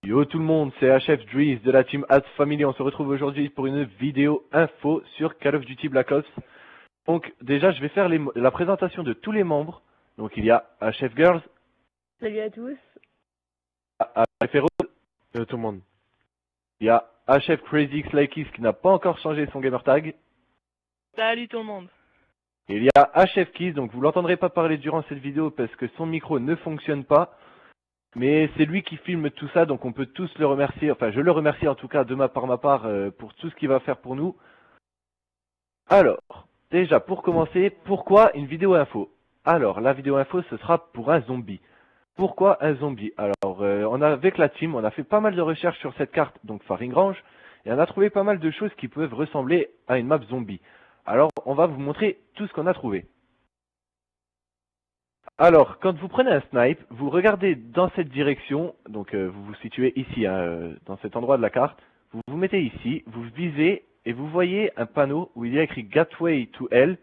Yo tout le monde, c'est HF Drees de la team Ads Family. On se retrouve aujourd'hui pour une vidéo info sur Call of Duty Black Ops. Donc déjà je vais faire la présentation de tous les membres. Donc il y a HF Girls, Salut à tous. HF Heroes, tout le monde. Il y a HF Crazy X Likes qui n'a pas encore changé son gamertag. Salut tout le monde. Et il y a HF Keys, donc vous l'entendrez pas parler durant cette vidéo parce que son micro ne fonctionne pas. Mais c'est lui qui filme tout ça, donc on peut tous le remercier, enfin je le remercie en tout cas de ma part pour tout ce qu'il va faire pour nous. Alors, déjà pour commencer, pourquoi une vidéo info? Alors, la vidéo info ce sera pour un zombie. Pourquoi un zombie? Alors, avec la team, on a fait pas mal de recherches sur cette carte, donc Faring Range, et on a trouvé pas mal de choses qui peuvent ressembler à une map zombie. Alors, on va vous montrer tout ce qu'on a trouvé. Alors, quand vous prenez un snipe, vous regardez dans cette direction, donc vous vous situez ici, dans cet endroit de la carte, vous vous mettez ici, vous visez et vous voyez un panneau où il y a écrit Gateway to Hell,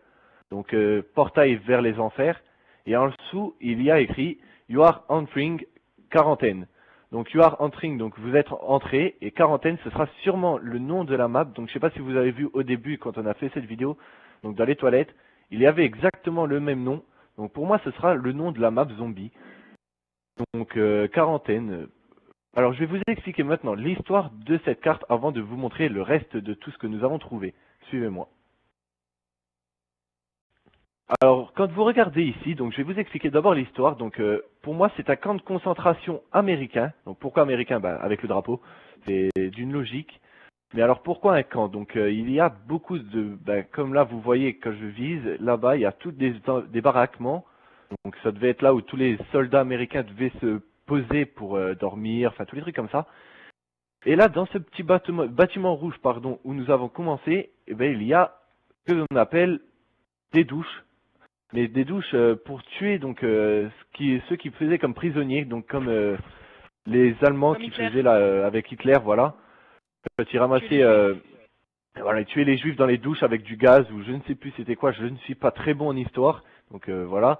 donc portail vers les enfers, et en dessous il y a écrit You are entering quarantaine. Donc You are entering, donc vous êtes entré, et quarantaine ce sera sûrement le nom de la map, donc je sais pas si vous avez vu au début quand on a fait cette vidéo, donc dans les toilettes, il y avait exactement le même nom. Donc pour moi, ce sera le nom de la map zombie. Donc quarantaine. Alors je vais vous expliquer maintenant l'histoire de cette carte avant de vous montrer le reste de tout ce que nous avons trouvé. Suivez-moi. Alors quand vous regardez ici, donc je vais vous expliquer d'abord l'histoire. Donc pour moi, c'est un camp de concentration américain. Donc pourquoi américain? Avec le drapeau, c'est d'une logique. Mais alors pourquoi un camp? Donc il y a beaucoup de, comme là vous voyez quand je vise, là-bas il y a toutes des baraquements. Donc ça devait être là où tous les soldats américains devaient se poser pour dormir, enfin tous les trucs comme ça. Et là dans ce petit bâtiment rouge pardon, où nous avons commencé, eh ben, il y a ce que l'on appelle des douches. Mais des douches pour tuer donc ceux qui faisaient comme prisonniers, donc comme les Allemands Comme qui Hitler. faisaient là avec Hitler, voilà. Quand ils ramassaient voilà, ils tuaient les juifs dans les douches avec du gaz ou je ne sais plus c'était quoi, je ne suis pas très bon en histoire. Donc voilà.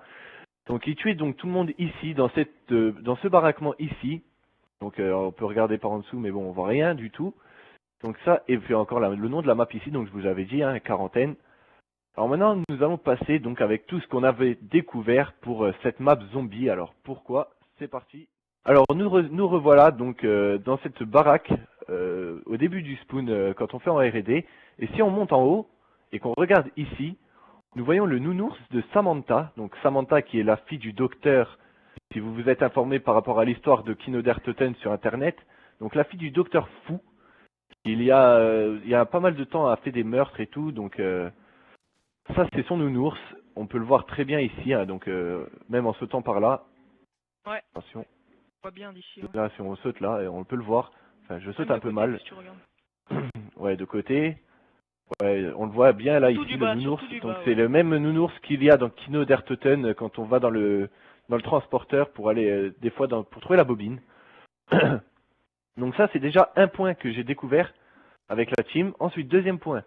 Donc ils tuaient donc tout le monde ici, dans ce baraquement ici. Donc on peut regarder par en dessous, mais bon, on voit rien du tout. Donc ça, et puis encore le nom de la map ici, donc je vous avais dit, quarantaine. Alors maintenant, nous allons passer donc avec tout ce qu'on avait découvert pour cette map zombie. Alors pourquoi? C'est parti. Alors nous revoilà donc dans cette baraque au début du spawn quand on fait en R&D. Et si on monte en haut et qu'on regarde ici, nous voyons le nounours de Samantha. Donc Samantha qui est la fille du docteur, si vous vous êtes informé par rapport à l'histoire de Kinodertoten sur internet. Donc la fille du docteur fou. Il y a pas mal de temps a fait des meurtres et tout. Donc ça c'est son nounours. On peut le voir très bien ici. Donc même en sautant par là. Ouais. Attention. On voit bien d'ici. Hein. Là, si on saute là, on peut le voir. Enfin, je saute Même un de peu côté, mal. si tu regardes. Ouais, de côté. Ouais, on le voit bien là Tout ici, du le bas, nounours. surtout du Donc bas, c'est ouais. le même nounours qu'il y a dans Kino d'Ertoten quand on va dans le transporteur pour aller des fois pour trouver la bobine. Donc ça c'est déjà un point que j'ai découvert avec la team. Ensuite, deuxième point.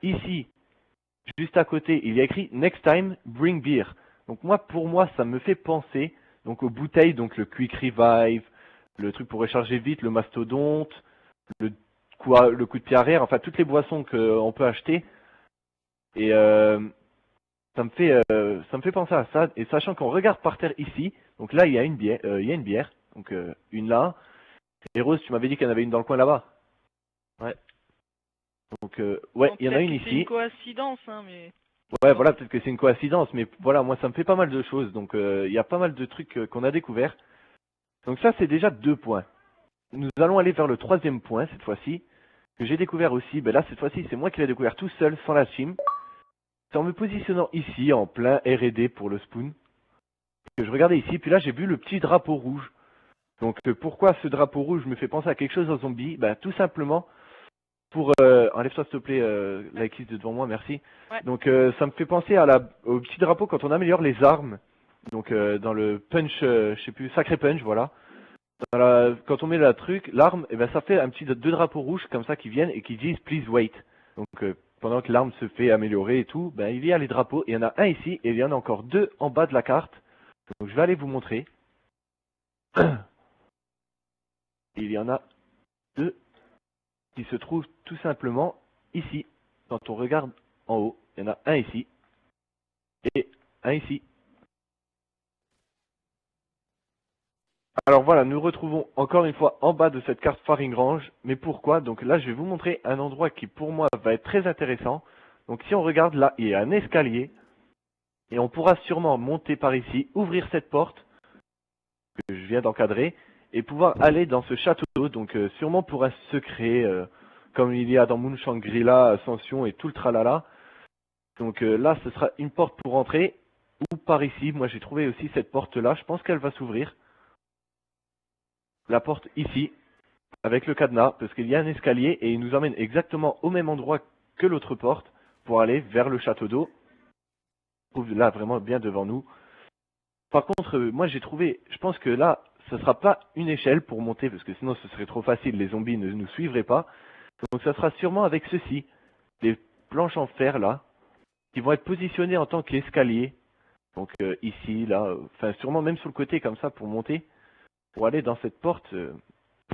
Ici, juste à côté, il y a écrit Next time, bring beer. Donc moi, pour moi, ça me fait penser donc aux bouteilles, donc le Quick Revive, le truc pour recharger vite, le mastodonte, le coup de pied arrière, enfin toutes les boissons qu'on peut acheter. Et ça me fait penser à ça. Et sachant qu'on regarde par terre ici, donc là il y a une bière, donc une là. Et Rose, tu m'avais dit qu'il y en avait une dans le coin là-bas. Ouais. Donc ouais, Bon, il y en a peut-être une que c'est une ici. coïncidence, hein, mais... Ouais, Bon. voilà, peut-être que c'est une coïncidence, mais voilà, moi ça me fait pas mal de choses. Donc il y a pas mal de trucs qu'on a découvert. Donc ça c'est déjà 2 points. Nous allons aller vers le troisième point cette fois-ci, que j'ai découvert aussi. Ben là cette fois-ci c'est moi qui l'ai découvert tout seul, sans la team. C'est en me positionnant ici, en plein R&D pour le spawn, que je regardais ici, puis là j'ai vu le petit drapeau rouge. Donc pourquoi ce drapeau rouge me fait penser à quelque chose en zombie? Ben tout simplement pour... enlève-toi s'il te plaît, la kiss de devant moi, merci. Ouais. Donc ça me fait penser au petit drapeau quand on améliore les armes. Donc dans le punch, je sais plus, sacré punch, voilà. Quand on met la truc, l'arme, et ben ça fait un petit 2 drapeaux rouges comme ça qui viennent et qui disent please wait. Donc pendant que l'arme se fait améliorer et tout, ben il y a les drapeaux. Il y en a un ici et il y en a encore 2 en bas de la carte. Donc je vais aller vous montrer. Il en a deux qui se trouvent tout simplement ici. Quand on regarde en haut, il y en a un ici et un ici. Alors voilà, nous retrouvons encore une fois en bas de cette carte Faring Range. Mais pourquoi? Donc là, je vais vous montrer un endroit qui pour moi va être très intéressant. Donc si on regarde là, il y a un escalier. Et on pourra sûrement monter par ici, ouvrir cette porte que je viens d'encadrer et pouvoir aller dans ce château d'eau. Donc sûrement pour un secret, comme il y a dans Moon Shangri-La, Ascension et tout le tralala. Donc là, ce sera une porte pour entrer ou par ici. Moi, j'ai trouvé aussi cette porte-là. Je pense qu'elle va s'ouvrir. La porte ici, avec le cadenas, parce qu'il y a un escalier et il nous emmène exactement au même endroit que l'autre porte pour aller vers le château d'eau. On trouve là vraiment bien devant nous. Par contre, moi j'ai trouvé, je pense que là, ce sera pas une échelle pour monter, parce que sinon ce serait trop facile, les zombies ne nous suivraient pas. Donc ça sera sûrement avec ceci, des planches en fer là, qui vont être positionnées en tant qu'escalier. Donc ici, là, enfin sûrement même sur le côté comme ça pour monter, pour aller dans cette porte.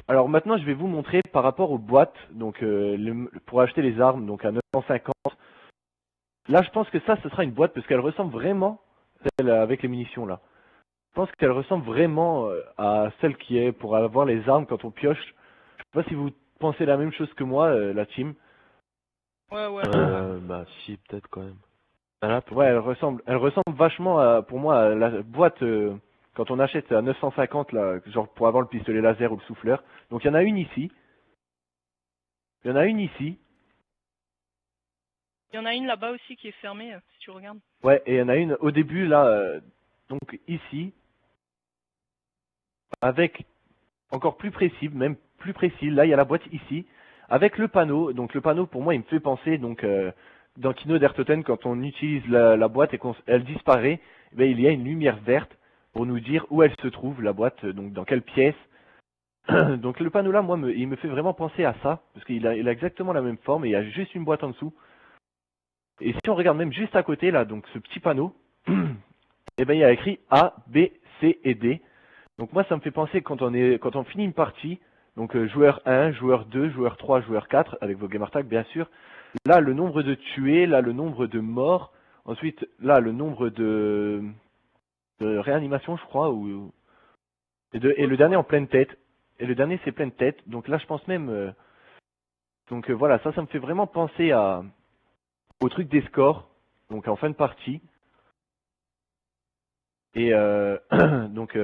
Alors maintenant je vais vous montrer par rapport aux boîtes, donc pour acheter les armes, donc à 950. Là je pense que ça, ce sera une boîte, parce qu'elle ressemble vraiment, celle avec les munitions là. Je pense qu'elle ressemble vraiment à celle qui est pour avoir les armes quand on pioche. Je sais pas si vous pensez la même chose que moi, la team. Ouais. Bah si, peut-être quand même. Ah, là, Ouais, elle ressemble vachement pour moi à la boîte quand on achète à 950 là, genre pour avoir le pistolet laser ou le souffleur. Donc il y en a une ici. Il y en a une ici. Il y en a une là-bas aussi qui est fermée, si tu regardes. Ouais, et il y en a une au début là, donc ici, avec encore plus précis, même plus précis. Là, il y a la boîte ici, avec le panneau. Donc le panneau, pour moi, il me fait penser donc dans Kino der Toten, quand on utilise la boîte et qu'elle disparaît, eh bien, il y a une lumière verte pour nous dire où elle se trouve, la boîte, donc dans quelle pièce. Donc le panneau là, moi, il me fait vraiment penser à ça, parce qu'il a exactement la même forme et il y a juste une boîte en dessous. Et si on regarde même juste à côté là, donc ce petit panneau, eh ben il y a écrit A, B, C et D. Donc moi ça me fait penser quand on finit une partie, donc joueur 1, joueur 2, joueur 3, joueur 4, avec vos gamertags bien sûr. Là le nombre de tués, là le nombre de morts, ensuite là le nombre de réanimations je crois, et le dernier en pleine tête. Et le dernier c'est pleine tête, donc là je pense même... donc voilà, ça me fait vraiment penser au truc des scores, donc en fin de partie. Et donc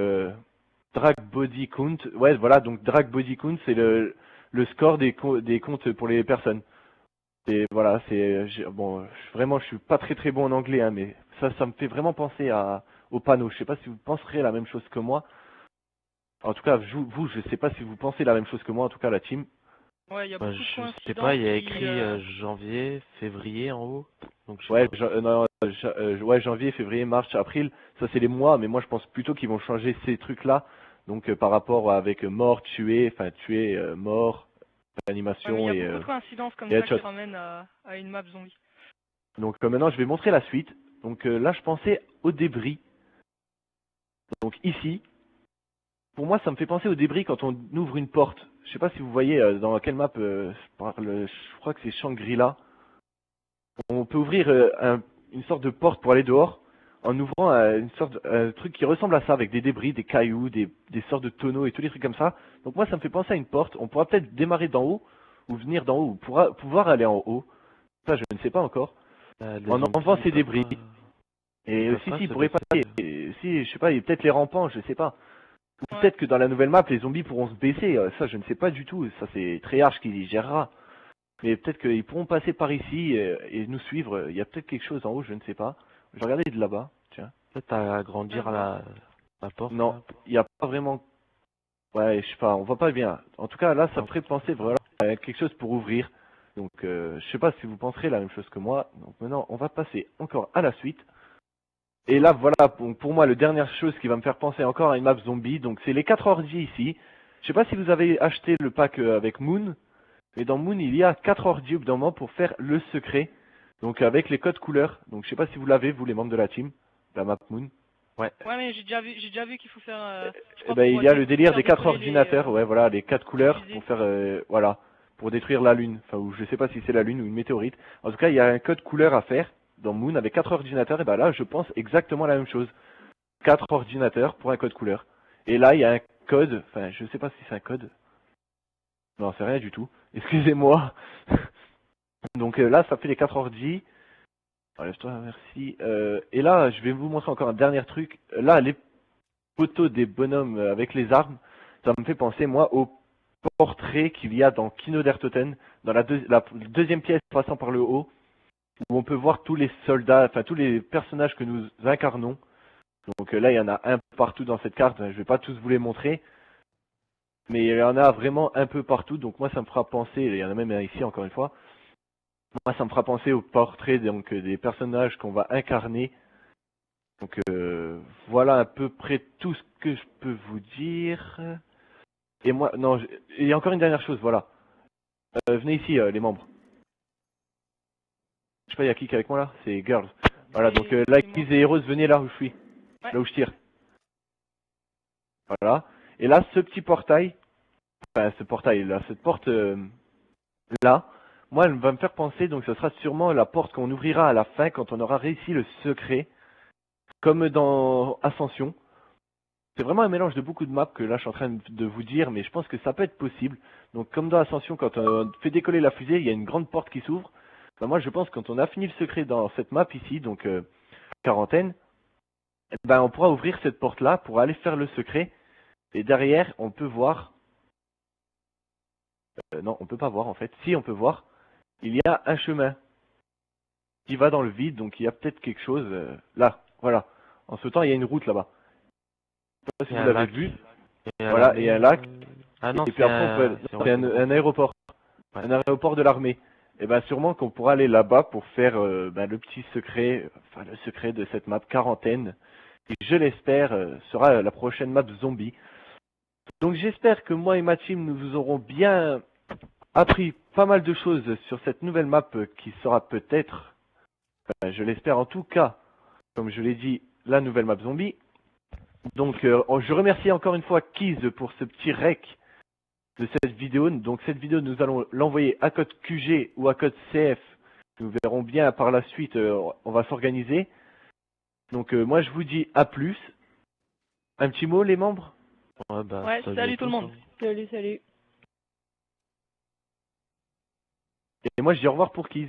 drag body count, ouais voilà, donc drag body count c'est le score des comptes pour les personnes. Et voilà, bon, vraiment je suis pas très bon en anglais, hein, mais ça me fait vraiment penser au panneau. Je sais pas si vous penserez la même chose que moi. En tout cas, vous, je sais pas si vous pensez la même chose que moi, en tout cas la team. Ouais, il y a bah, beaucoup de je coïncidences sais pas, il y a qui, écrit janvier, février en haut. Donc je sais Ouais, pas. non, ouais, janvier, février, mars, avril, ça c'est les mois, mais moi je pense plutôt qu'ils vont changer ces trucs-là. Donc par rapport avec mort, tué, enfin tué, mort, ouais, mais il animation y a et, beaucoup de coïncidences comme et ça qui headshot. ramènent à une map zombie. Donc maintenant je vais montrer la suite. Donc là je pensais au débris. Donc ici, pour moi ça me fait penser au débris quand on ouvre une porte. Je sais pas si vous voyez dans quelle map, je crois que c'est Shangri-La. On peut ouvrir une sorte de porte pour aller dehors en ouvrant une sorte de truc qui ressemble à ça avec des débris, des cailloux, des sortes de tonneaux et tous les trucs comme ça. Donc moi ça me fait penser à une porte. On pourra peut-être démarrer d'en haut ou venir d'en haut ou pouvoir aller en haut. Ça je ne sais pas encore. Les En zombies, enlevant ils ces peuvent débris. pas, ils Et peuvent si pas ils se pourraient pas. baisser. Si je sais pas, il y a peut-être les rampants, je sais pas. Ou Ouais. peut-être que dans la nouvelle map les zombies pourront se baisser. Ça je ne sais pas du tout. Ça c'est Treyarch qui gérera. Mais peut-être qu'ils pourront passer par ici et nous suivre. Il y a peut-être quelque chose en haut, je ne sais pas. Je vais regarder de là-bas. Tiens. Peut-être à agrandir Ouais, la porte Non, là. il n'y a pas vraiment. Ouais, je sais pas, on voit pas bien. En tout cas, là, ça me Non, ferait penser voilà, à quelque chose pour ouvrir. Donc, je sais pas si vous penserez la même chose que moi. Donc maintenant, on va passer encore à la suite. Et là, voilà, pour moi, la dernière chose qui va me faire penser encore à une map zombie. Donc, c'est les 4 ordi ici. Je sais pas si vous avez acheté le pack avec Moon. Mais dans Moon, il y a 4 ordi au bout d'un moment pour faire le secret. Donc avec les codes couleurs. Donc je sais pas si vous l'avez, vous les membres de la team, la map Moon. Ouais, mais j'ai déjà vu qu'il faut faire. Je crois ben, qu'on il y a doit le délire faire des 4 décoller les, ordinateurs, ouais, voilà, les 4 couleurs fusées. pour faire, voilà, pour détruire la Lune. Enfin, ou je sais pas si c'est la Lune ou une météorite. En tout cas, il y a un code couleur à faire dans Moon avec 4 ordinateurs. Et ben là, je pense exactement la même chose. 4 ordinateurs pour un code couleur. Et là, il y a un code, enfin, je sais pas si c'est un code. Non, c'est rien du tout. Excusez-moi. Donc là, ça fait les 4 ordi. Enlève-toi, merci. Et là, je vais vous montrer encore un dernier truc. Là, les photos des bonhommes avec les armes, ça me fait penser, moi, au portrait qu'il y a dans Kino der Toten, dans la deuxième pièce passant par le haut, où on peut voir tous les soldats, enfin tous les personnages que nous incarnons. Donc là, il y en a un partout dans cette carte, je vais pas tous vous les montrer, mais il y en a vraiment un peu partout, donc moi ça me fera penser, il y en a même un ici encore une fois, moi ça me fera penser au portrait donc, des personnages qu'on va incarner. Donc voilà à peu près tout ce que je peux vous dire. Et moi, non, il y a encore une dernière chose, voilà. Venez ici, les membres. Je sais pas, il y a qui est avec moi là? C'est Girls. Voilà, donc là, C'est moi. Keys et Heroes, venez là où je suis. Ouais. Là où je tire. Voilà. Et là, ce petit portail, enfin ce portail, là, cette porte là, moi, elle va me faire penser, donc ce sera sûrement la porte qu'on ouvrira à la fin quand on aura réussi le secret, comme dans Ascension. C'est vraiment un mélange de beaucoup de maps que là je suis en train de vous dire, mais je pense que ça peut être possible. Donc comme dans Ascension, quand on fait décoller la fusée, il y a une grande porte qui s'ouvre. Ben, moi je pense que quand on a fini le secret dans cette map ici, donc quarantaine, ben on pourra ouvrir cette porte là pour aller faire le secret. Et derrière on peut voir, non on peut pas voir en fait, si on peut voir, il y a un chemin qui va dans le vide, donc il y a peut-être quelque chose là, voilà. En ce temps il y a une route là-bas. Je sais pas si Et vous un l'avez lac. vu. Et à Voilà, et un lac. Ah non, Et puis après, on peut, c'est un aéroport. Ouais. Un aéroport de l'armée. Et ben sûrement qu'on pourra aller là-bas pour faire ben, le petit secret, enfin le secret de cette map quarantaine, qui je l'espère sera la prochaine map zombie. Donc j'espère que moi et ma team nous vous aurons bien appris pas mal de choses sur cette nouvelle map qui sera peut-être, enfin, je l'espère en tout cas, comme je l'ai dit, la nouvelle map zombie. Donc je remercie encore une fois Keys pour ce petit rec de cette vidéo. Donc cette vidéo, nous allons l'envoyer à code QG ou à code CF. Nous verrons bien par la suite, on va s'organiser. Donc moi je vous dis à plus. Un petit mot les membres? Ouais, salut tout le monde. Salut, salut. Et moi je dis au revoir pour Keys.